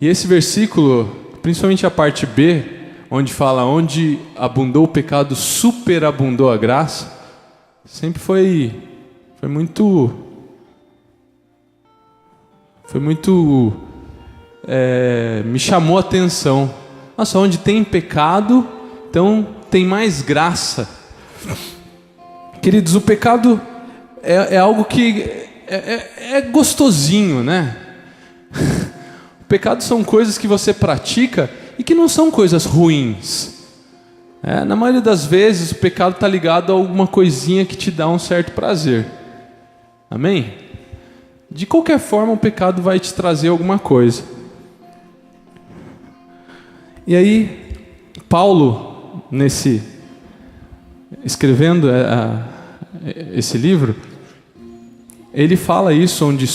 E esse versículo, principalmente a parte B, onde fala onde abundou o pecado, superabundou a graça, sempre foi muito me chamou a atenção. Nossa, onde tem pecado, então tem mais graça. Queridos, o pecado é algo que é gostosinho, né? O pecado são coisas que você pratica e que não são coisas ruins. Na maioria das vezes o pecado está ligado a alguma coisinha que te dá um certo prazer. Amém? De qualquer forma o pecado vai te trazer alguma coisa. E aí Paulo, escrevendo esse livro, ele fala isso, onde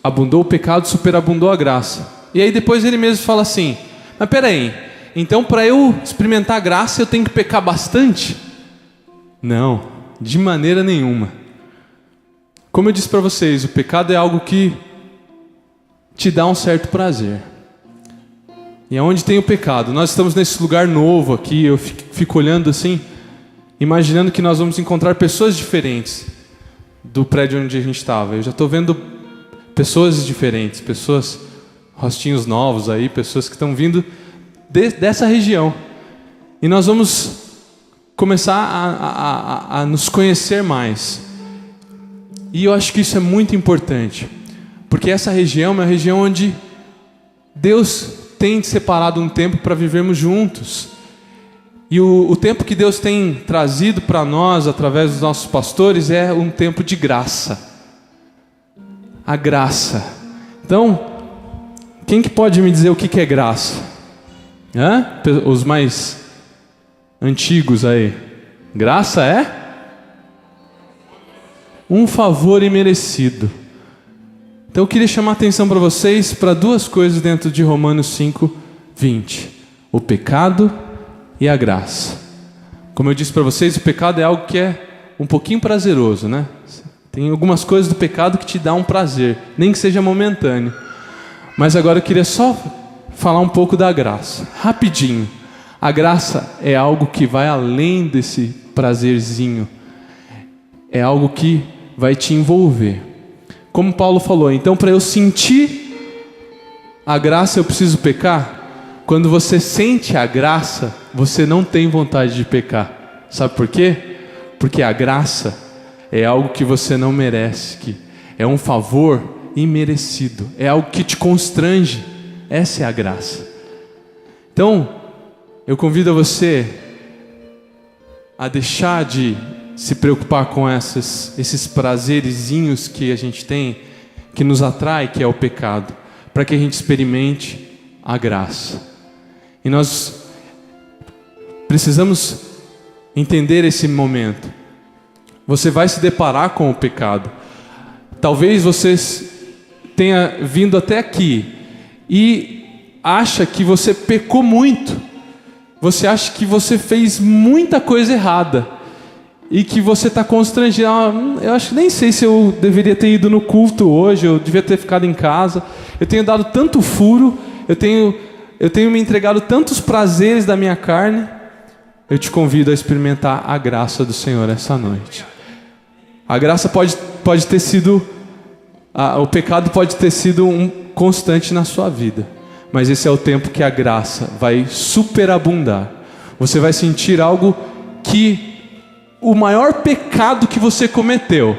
abundou o pecado, superabundou a graça. E aí depois ele mesmo fala assim: mas peraí, então para eu experimentar a graça eu tenho que pecar bastante? Não, de maneira nenhuma. Como eu disse para vocês, o pecado é algo que te dá um certo prazer. E aonde tem o pecado? Nós estamos nesse lugar novo aqui, eu fico olhando assim, imaginando que nós vamos encontrar pessoas diferentes do prédio onde a gente estava. Eu já estou vendo pessoas diferentes, pessoas, rostinhos novos aí, pessoas que estão vindo dessa região. E nós vamos começar a nos conhecer mais. E eu acho que isso é muito importante, porque essa região é uma região onde Deus tem separado um tempo para vivermos juntos. E o tempo que Deus tem trazido para nós, através dos nossos pastores, é um tempo de graça. A graça. Então, quem que pode me dizer o que é graça? Os mais antigos aí. Graça é um favor imerecido. Então eu queria chamar a atenção para vocês para duas coisas dentro de Romanos 5:20. O pecado e a graça. Como eu disse para vocês, o pecado é algo que é um pouquinho prazeroso, né? Tem algumas coisas do pecado que te dá um prazer, nem que seja momentâneo. Mas agora eu queria só falar um pouco da graça, rapidinho. A graça é algo que vai além desse prazerzinho. É algo que vai te envolver. Como Paulo falou, então para eu sentir a graça eu preciso pecar? Quando você sente a graça, você não tem vontade de pecar. Sabe por quê? Porque a graça é algo que você não merece, que é um favor imerecido, é algo que te constrange. Essa é a graça. Então, eu convido você a deixar de se preocupar com esses prazerezinhos que a gente tem, que nos atrai, que é o pecado, para que a gente experimente a graça. E nós precisamos entender esse momento. Você vai se deparar com o pecado. Talvez você tenha vindo até aqui e acha que você pecou muito. Você acha que você fez muita coisa errada e que você está constrangido. Eu acho que nem sei se eu deveria ter ido no culto hoje, eu devia ter ficado em casa. Eu tenho dado tanto furo, eu tenho me entregado tantos prazeres da minha carne. Eu te convido a experimentar a graça do Senhor essa noite. A graça pode ter sido, o pecado pode ter sido um constante na sua vida, mas esse é o tempo que a graça vai superabundar. Você vai sentir algo que o maior pecado que você cometeu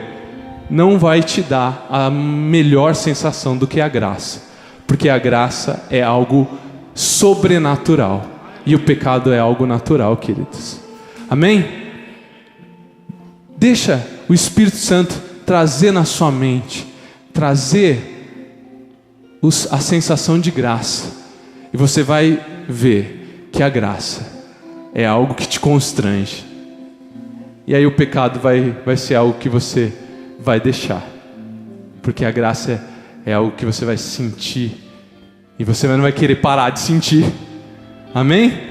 não vai te dar a melhor sensação do que a graça, porque a graça é algo sobrenatural e o pecado é algo natural, queridos. Amém? Deixa o Espírito Santo trazer na sua mente, trazer a sensação de graça, e você vai ver que a graça é algo que te constrange. E aí o pecado vai ser algo que você vai deixar, porque a graça é algo que você vai sentir, e você não vai querer parar de sentir. Amém?